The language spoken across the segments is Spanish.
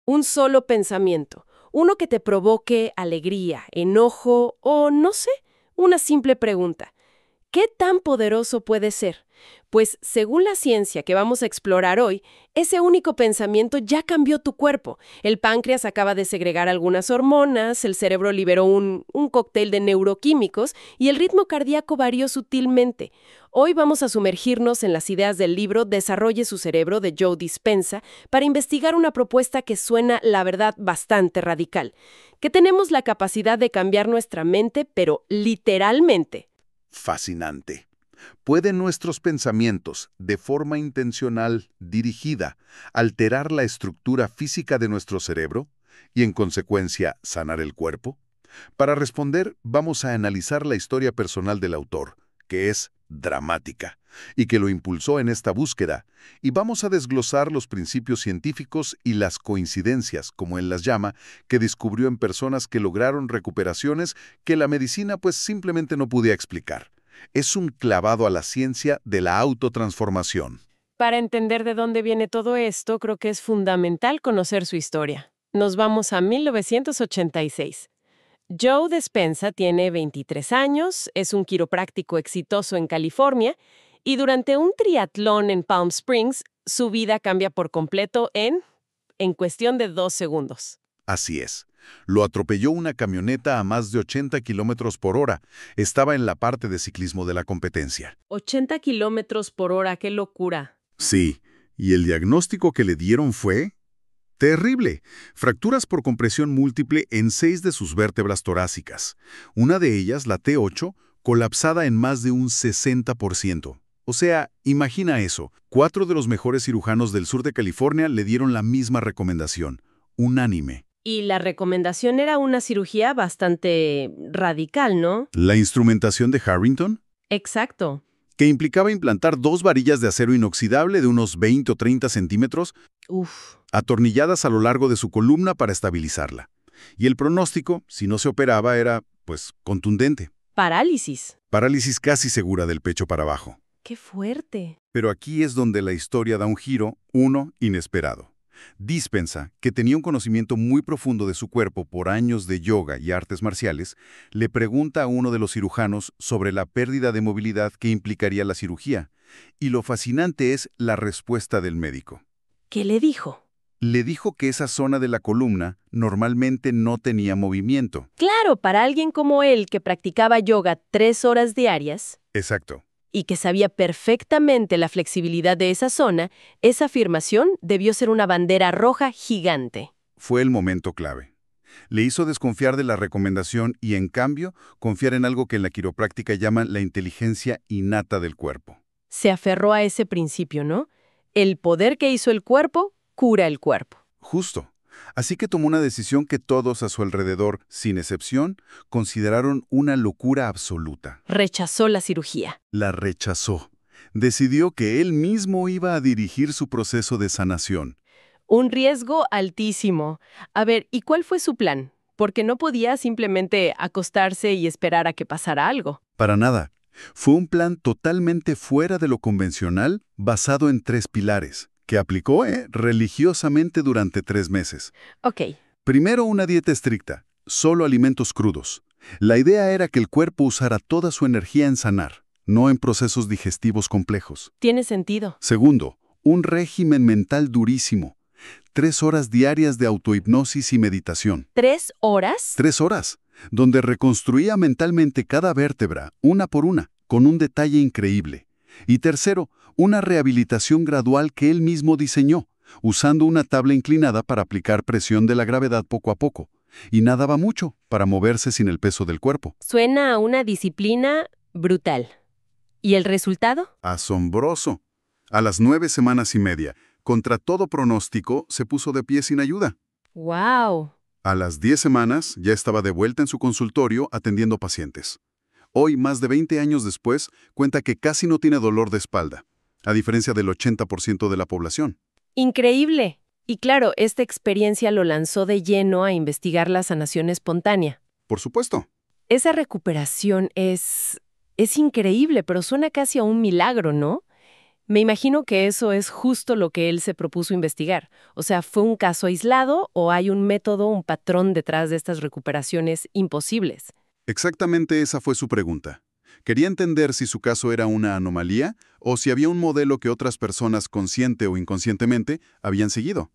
Un solo pensamiento, uno que te provoque alegría, enojo o, no sé, una simple pregunta. ¿Qué tan poderoso puede ser? Pues, según la ciencia que vamos a explorar hoy, ese único pensamiento ya cambió tu cuerpo. El páncreas acaba de segregar algunas hormonas, el cerebro liberó un cóctel de neuroquímicos y el ritmo cardíaco varió sutilmente. Hoy vamos a sumergirnos en las ideas del libro Desarrolle su cerebro de Joe Dispenza para investigar una propuesta que suena, la verdad, bastante radical. Que tenemos la capacidad de cambiar nuestra mente, pero literalmente. Fascinante. ¿Pueden nuestros pensamientos, de forma intencional, dirigida, alterar la estructura física de nuestro cerebro y, en consecuencia, sanar el cuerpo? Para responder, vamos a analizar la historia personal del autor, que es dramática, y que lo impulsó en esta búsqueda, y vamos a desglosar los principios científicos y las coincidencias, como él las llama, que descubrió en personas que lograron recuperaciones que la medicina pues simplemente no podía explicar. Es un clavado a la ciencia de la autotransformación. Para entender de dónde viene todo esto, creo que es fundamental conocer su historia. Nos vamos a 1986. Joe Dispenza tiene 23 años, es un quiropráctico exitoso en California y durante un triatlón en Palm Springs, su vida cambia por completo en cuestión de 2 segundos. Así es. Lo atropelló una camioneta a más de 80 kilómetros por hora. Estaba en la parte de ciclismo de la competencia. 80 kilómetros por hora, qué locura. Sí, y el diagnóstico que le dieron fue terrible. Fracturas por compresión múltiple en 6 de sus vértebras torácicas. Una de ellas, la T8, colapsada en más de un 60%. O sea, imagina eso. 4 de los mejores cirujanos del sur de California le dieron la misma recomendación. Unánime. Y la recomendación era una cirugía bastante radical, ¿no? La instrumentación de Harrington, Exacto. que implicaba implantar 2 varillas de acero inoxidable de unos 20 o 30 centímetros, Uf. atornilladas a lo largo de su columna para estabilizarla. Y el pronóstico, si no se operaba, era, pues, contundente. Parálisis. Parálisis casi segura del pecho para abajo. ¡Qué fuerte! Pero aquí es donde la historia da un giro, uno inesperado. Dispenza, que tenía un conocimiento muy profundo de su cuerpo por años de yoga y artes marciales, le pregunta a uno de los cirujanos sobre la pérdida de movilidad que implicaría la cirugía. Y lo fascinante es la respuesta del médico. ¿Qué le dijo? Le dijo que esa zona de la columna normalmente no tenía movimiento. Claro, para alguien como él que practicaba yoga 3 horas diarias Exacto. y que sabía perfectamente la flexibilidad de esa zona, esa afirmación debió ser una bandera roja gigante. Fue el momento clave. Le hizo desconfiar de la recomendación y, en cambio, confiar en algo que en la quiropráctica llaman la inteligencia innata del cuerpo. Se aferró a ese principio, ¿no? El poder que hizo el cuerpo cura el cuerpo. Justo. Así que tomó una decisión que todos a su alrededor, sin excepción, consideraron una locura absoluta. Rechazó la cirugía. La rechazó. Decidió que él mismo iba a dirigir su proceso de sanación. Un riesgo altísimo. A ver, ¿y cuál fue su plan? Porque no podía simplemente acostarse y esperar a que pasara algo. Para nada. Fue un plan totalmente fuera de lo convencional, basado en 3 pilares, que aplicó religiosamente durante 3 meses. Ok. Primero, una dieta estricta, solo alimentos crudos. La idea era que el cuerpo usara toda su energía en sanar, no en procesos digestivos complejos. Tiene sentido. Segundo, un régimen mental durísimo. 3 horas diarias de autohipnosis y meditación. ¿3 horas? 3 horas, donde reconstruía mentalmente cada vértebra, una por una, con un detalle increíble. Y tercero, una rehabilitación gradual que él mismo diseñó, usando una tabla inclinada para aplicar presión de la gravedad poco a poco. Y nadaba mucho para moverse sin el peso del cuerpo. Suena a una disciplina brutal. ¿Y el resultado? Asombroso. A las 9 semanas y media, contra todo pronóstico, se puso de pie sin ayuda. ¡Wow! A las 10 semanas ya estaba de vuelta en su consultorio atendiendo pacientes. Hoy, más de 20 años después, cuenta que casi no tiene dolor de espalda, a diferencia del 80% de la población. ¡Increíble! Y claro, esta experiencia lo lanzó de lleno a investigar la sanación espontánea. Por supuesto. Esa recuperación es increíble, pero suena casi a un milagro, ¿no? Me imagino que eso es justo lo que él se propuso investigar. O sea, ¿fue un caso aislado o hay un método, un patrón detrás de estas recuperaciones imposibles? Exactamente esa fue su pregunta. Quería entender si su caso era una anomalía o si había un modelo que otras personas, consciente o inconscientemente, habían seguido.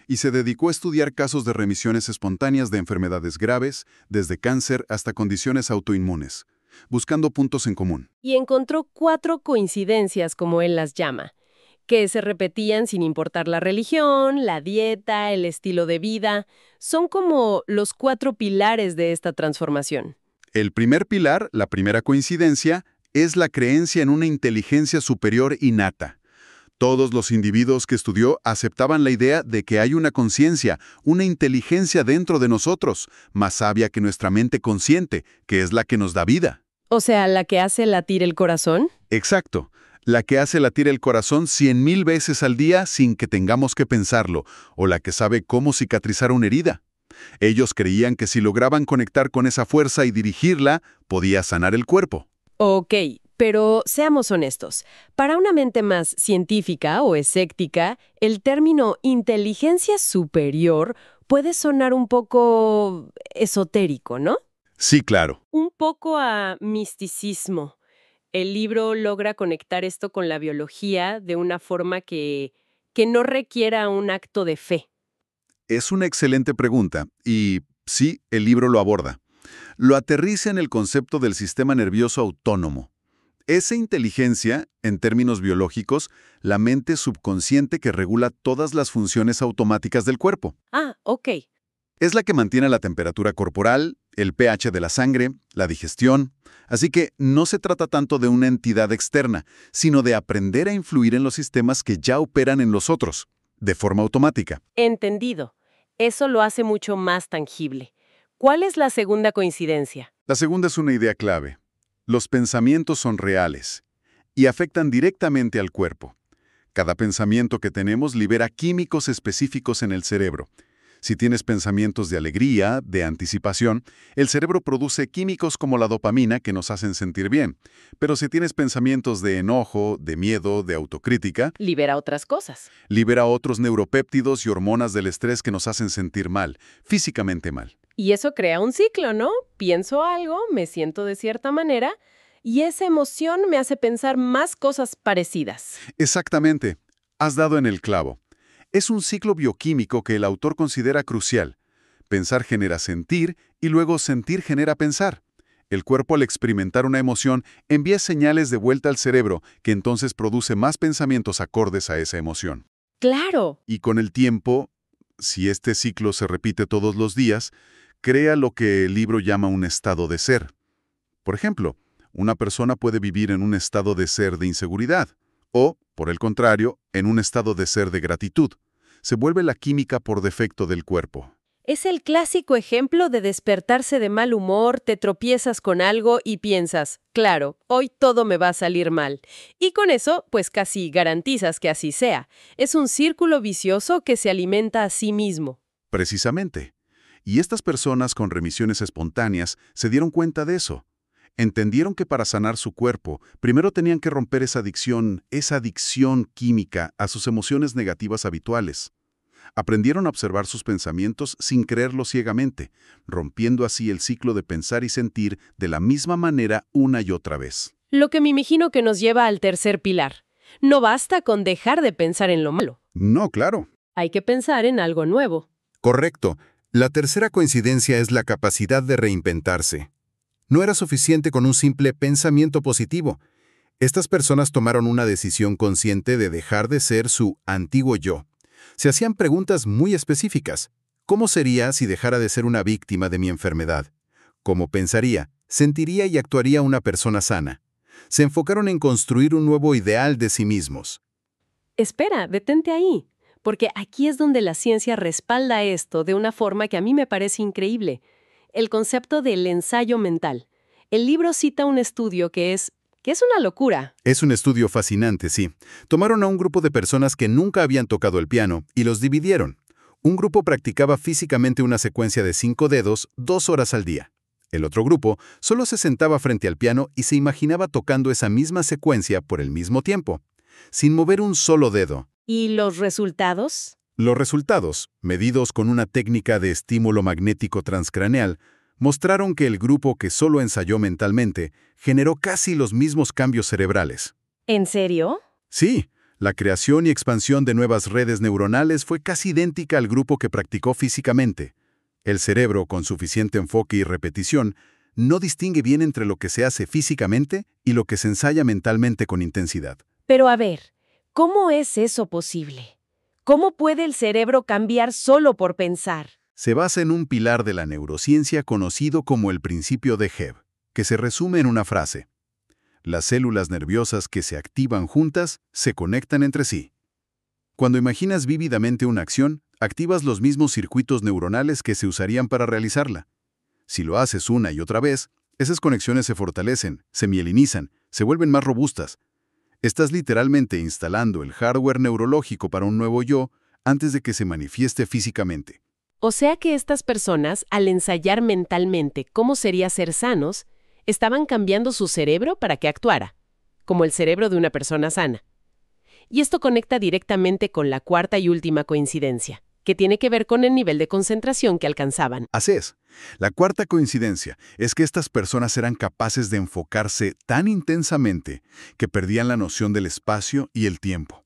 Y se dedicó a estudiar casos de remisiones espontáneas de enfermedades graves, desde cáncer hasta condiciones autoinmunes, buscando puntos en común. Y encontró 4 coincidencias, como él las llama, que se repetían sin importar la religión, la dieta, el estilo de vida. Son como los 4 pilares de esta transformación. El primer pilar, la primera coincidencia, es la creencia en una inteligencia superior innata. Todos los individuos que estudió aceptaban la idea de que hay una conciencia, una inteligencia dentro de nosotros, más sabia que nuestra mente consciente, que es la que nos da vida. O sea, la que hace latir el corazón. Exacto, la que hace latir el corazón 100,000 veces al día sin que tengamos que pensarlo, o la que sabe cómo cicatrizar una herida. Ellos creían que si lograban conectar con esa fuerza y dirigirla, podía sanar el cuerpo. Ok, pero seamos honestos. Para una mente más científica o escéptica, el término inteligencia superior puede sonar un poco esotérico, ¿no? Sí, claro. Un poco a misticismo. El libro logra conectar esto con la biología de una forma que no requiera un acto de fe. Es una excelente pregunta y sí, el libro lo aborda. Lo aterriza en el concepto del sistema nervioso autónomo. Esa inteligencia, en términos biológicos, la mente subconsciente que regula todas las funciones automáticas del cuerpo. Ah, ok. Es la que mantiene la temperatura corporal, el pH de la sangre, la digestión. Así que no se trata tanto de una entidad externa, sino de aprender a influir en los sistemas que ya operan en los otros, de forma automática. Entendido. Eso lo hace mucho más tangible. ¿Cuál es la segunda coincidencia? La segunda es una idea clave. Los pensamientos son reales y afectan directamente al cuerpo. Cada pensamiento que tenemos libera químicos específicos en el cerebro. Si tienes pensamientos de alegría, de anticipación, el cerebro produce químicos como la dopamina que nos hacen sentir bien. Pero si tienes pensamientos de enojo, de miedo, de autocrítica, Libera otras cosas. libera otros neuropéptidos y hormonas del estrés que nos hacen sentir mal, físicamente mal. Y eso crea un ciclo, ¿no? Pienso algo, me siento de cierta manera, y esa emoción me hace pensar más cosas parecidas. Exactamente. Has dado en el clavo. Es un ciclo bioquímico que el autor considera crucial. Pensar genera sentir y luego sentir genera pensar. El cuerpo, al experimentar una emoción, envía señales de vuelta al cerebro, que entonces produce más pensamientos acordes a esa emoción. ¡Claro! Y con el tiempo, si este ciclo se repite todos los días, crea lo que el libro llama un estado de ser. Por ejemplo, una persona puede vivir en un estado de ser de inseguridad, o, por el contrario, en un estado de ser de gratitud. Se vuelve la química por defecto del cuerpo. Es el clásico ejemplo de despertarse de mal humor, te tropiezas con algo y piensas, claro, hoy todo me va a salir mal. Y con eso, pues casi garantizas que así sea. Es un círculo vicioso que se alimenta a sí mismo. Precisamente. Y estas personas con remisiones espontáneas se dieron cuenta de eso. Entendieron que para sanar su cuerpo, primero tenían que romper esa adicción química a sus emociones negativas habituales. Aprendieron a observar sus pensamientos sin creerlos ciegamente, rompiendo así el ciclo de pensar y sentir de la misma manera una y otra vez. Lo que me imagino que nos lleva al tercer pilar. No basta con dejar de pensar en lo malo. No, claro. Hay que pensar en algo nuevo. Correcto. La tercera coincidencia es la capacidad de reinventarse. No era suficiente con un simple pensamiento positivo. Estas personas tomaron una decisión consciente de dejar de ser su antiguo yo. Se hacían preguntas muy específicas. ¿Cómo sería si dejara de ser una víctima de mi enfermedad? ¿Cómo pensaría, sentiría y actuaría una persona sana? Se enfocaron en construir un nuevo ideal de sí mismos. Espera, detente ahí, porque aquí es donde la ciencia respalda esto de una forma que a mí me parece increíble. El concepto del ensayo mental. El libro cita un estudio que es una locura. Es un estudio fascinante, sí. Tomaron a un grupo de personas que nunca habían tocado el piano y los dividieron. Un grupo practicaba físicamente una secuencia de 5 dedos 2 horas al día. El otro grupo solo se sentaba frente al piano y se imaginaba tocando esa misma secuencia por el mismo tiempo. sin mover un solo dedo. ¿Y los resultados? Los resultados, medidos con una técnica de estímulo magnético transcraneal, mostraron que el grupo que solo ensayó mentalmente generó casi los mismos cambios cerebrales. ¿En serio? Sí, la creación y expansión de nuevas redes neuronales fue casi idéntica al grupo que practicó físicamente. El cerebro, con suficiente enfoque y repetición, no distingue bien entre lo que se hace físicamente y lo que se ensaya mentalmente con intensidad. Pero a ver, ¿cómo es eso posible? ¿Cómo puede el cerebro cambiar solo por pensar? Se basa en un pilar de la neurociencia conocido como el principio de Hebb, que se resume en una frase. Las células nerviosas que se activan juntas se conectan entre sí. Cuando imaginas vívidamente una acción, activas los mismos circuitos neuronales que se usarían para realizarla. Si lo haces una y otra vez, esas conexiones se fortalecen, se mielinizan, se vuelven más robustas. Estás literalmente instalando el hardware neurológico para un nuevo yo antes de que se manifieste físicamente. O sea que estas personas, al ensayar mentalmente cómo sería ser sanos, estaban cambiando su cerebro para que actuara, como el cerebro de una persona sana. Y esto conecta directamente con la cuarta y última coincidencia, que tiene que ver con el nivel de concentración que alcanzaban. Así es. La cuarta coincidencia es que estas personas eran capaces de enfocarse tan intensamente que perdían la noción del espacio y el tiempo.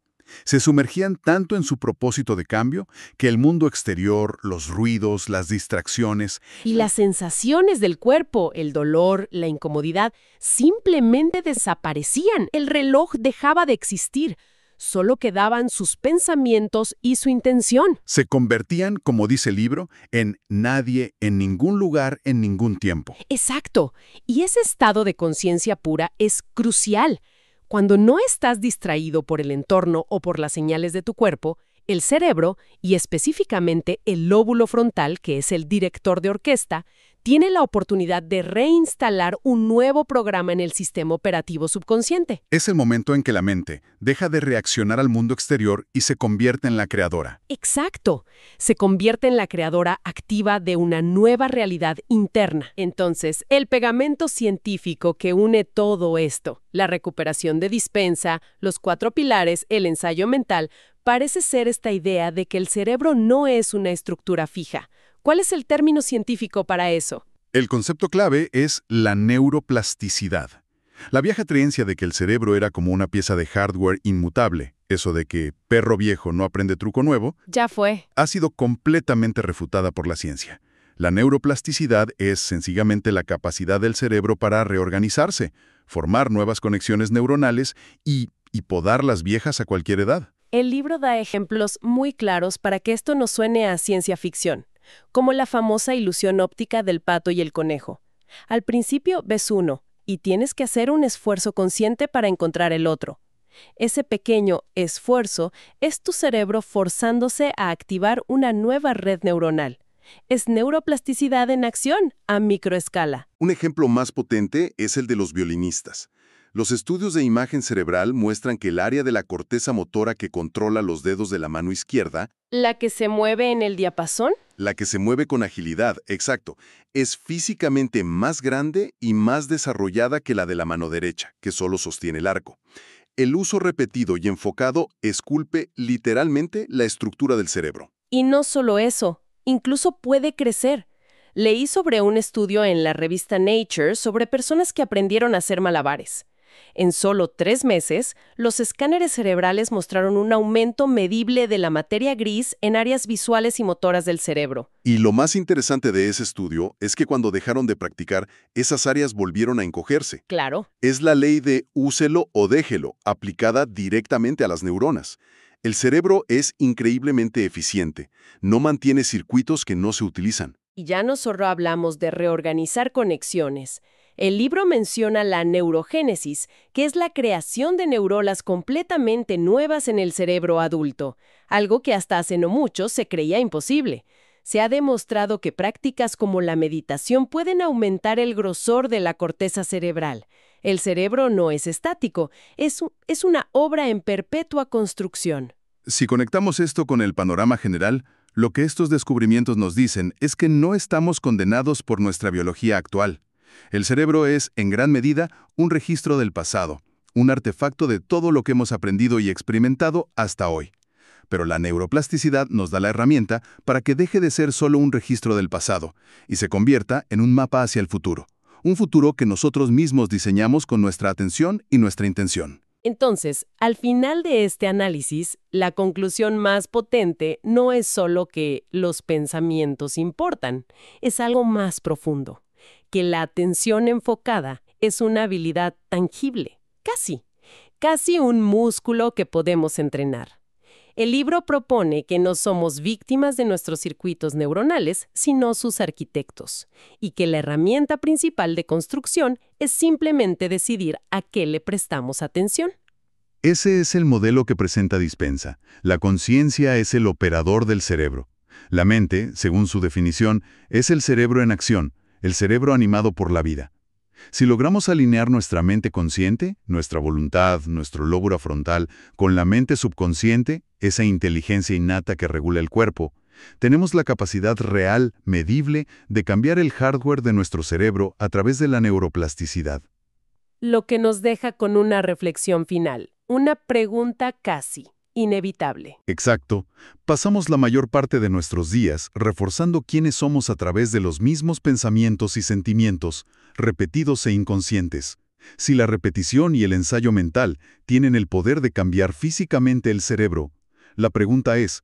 Se sumergían tanto en su propósito de cambio que el mundo exterior, los ruidos, las distracciones Y las sensaciones del cuerpo, el dolor, la incomodidad, simplemente desaparecían. El reloj dejaba de existir. Solo quedaban sus pensamientos y su intención. se convertían, como dice el libro, en nadie, en ningún lugar, en ningún tiempo. Exacto. Y ese estado de conciencia pura es crucial. Cuando no estás distraído por el entorno o por las señales de tu cuerpo, el cerebro, y específicamente el lóbulo frontal, que es el director de orquesta, tiene la oportunidad de reinstalar un nuevo programa en el sistema operativo subconsciente. Es el momento en que la mente deja de reaccionar al mundo exterior y se convierte en la creadora. Exacto. Se convierte en la creadora activa de una nueva realidad interna. Entonces, el pegamento científico que une todo esto, la recuperación de dispensa, los 4 pilares, el ensayo mental, parece ser esta idea de que el cerebro no es una estructura fija. ¿Cuál es el término científico para eso? El concepto clave es la neuroplasticidad. La vieja creencia de que el cerebro era como una pieza de hardware inmutable, eso de que perro viejo no aprende truco nuevo, Ya fue. ha sido completamente refutada por la ciencia. La neuroplasticidad es sencillamente la capacidad del cerebro para reorganizarse, formar nuevas conexiones neuronales y podar las viejas a cualquier edad. El libro da ejemplos muy claros para que esto no suene a ciencia ficción, como la famosa ilusión óptica del pato y el conejo. Al principio ves uno, y tienes que hacer un esfuerzo consciente para encontrar el otro. Ese pequeño esfuerzo es tu cerebro forzándose a activar una nueva red neuronal. Es neuroplasticidad en acción a microescala. Un ejemplo más potente es el de los violinistas. Los estudios de imagen cerebral muestran que el área de la corteza motora que controla los dedos de la mano izquierda, ¿La que se mueve en el diapasón? la que se mueve con agilidad, exacto, es físicamente más grande y más desarrollada que la de la mano derecha, que solo sostiene el arco. El uso repetido y enfocado esculpe literalmente la estructura del cerebro. Y no solo eso, incluso puede crecer. Leí sobre un estudio en la revista Nature sobre personas que aprendieron a hacer malabares. En solo 3 meses, los escáneres cerebrales mostraron un aumento medible de la materia gris en áreas visuales y motoras del cerebro. Y lo más interesante de ese estudio es que cuando dejaron de practicar, esas áreas volvieron a encogerse. Claro. Es la ley de úselo o déjelo, aplicada directamente a las neuronas. El cerebro es increíblemente eficiente, no mantiene circuitos que no se utilizan. Y ya no solo hablamos de reorganizar conexiones. El libro menciona la neurogénesis, que es la creación de neuronas completamente nuevas en el cerebro adulto, algo que hasta hace no mucho se creía imposible. Se ha demostrado que prácticas como la meditación pueden aumentar el grosor de la corteza cerebral. El cerebro no es estático, es una obra en perpetua construcción. Si conectamos esto con el panorama general, lo que estos descubrimientos nos dicen es que no estamos condenados por nuestra biología actual. El cerebro es, en gran medida, un registro del pasado, un artefacto de todo lo que hemos aprendido y experimentado hasta hoy. Pero la neuroplasticidad nos da la herramienta para que deje de ser solo un registro del pasado y se convierta en un mapa hacia el futuro. Un futuro que nosotros mismos diseñamos con nuestra atención y nuestra intención. Entonces, al final de este análisis, la conclusión más potente no es solo que los pensamientos importan, es algo más profundo, que la atención enfocada es una habilidad tangible, casi un músculo que podemos entrenar. El libro propone que no somos víctimas de nuestros circuitos neuronales, sino sus arquitectos, y que la herramienta principal de construcción es simplemente decidir a qué le prestamos atención. Ese es el modelo que presenta Dispensa. La conciencia es el operador del cerebro. La mente, según su definición, es el cerebro en acción, el cerebro animado por la vida. Si logramos alinear nuestra mente consciente, nuestra voluntad, nuestro lóbulo frontal, con la mente subconsciente, esa inteligencia innata que regula el cuerpo, tenemos la capacidad real, medible, de cambiar el hardware de nuestro cerebro a través de la neuroplasticidad. Lo que nos deja con una reflexión final, una pregunta casi inevitable. Exacto. Pasamos la mayor parte de nuestros días reforzando quiénes somos a través de los mismos pensamientos y sentimientos, repetidos e inconscientes. Si la repetición y el ensayo mental tienen el poder de cambiar físicamente el cerebro, la pregunta es,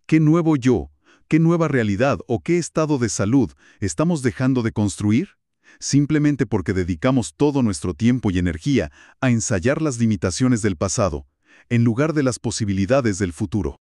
¿qué nuevo yo, qué nueva realidad o qué estado de salud estamos dejando de construir? Simplemente porque dedicamos todo nuestro tiempo y energía a ensayar las limitaciones del pasado, en lugar de las posibilidades del futuro.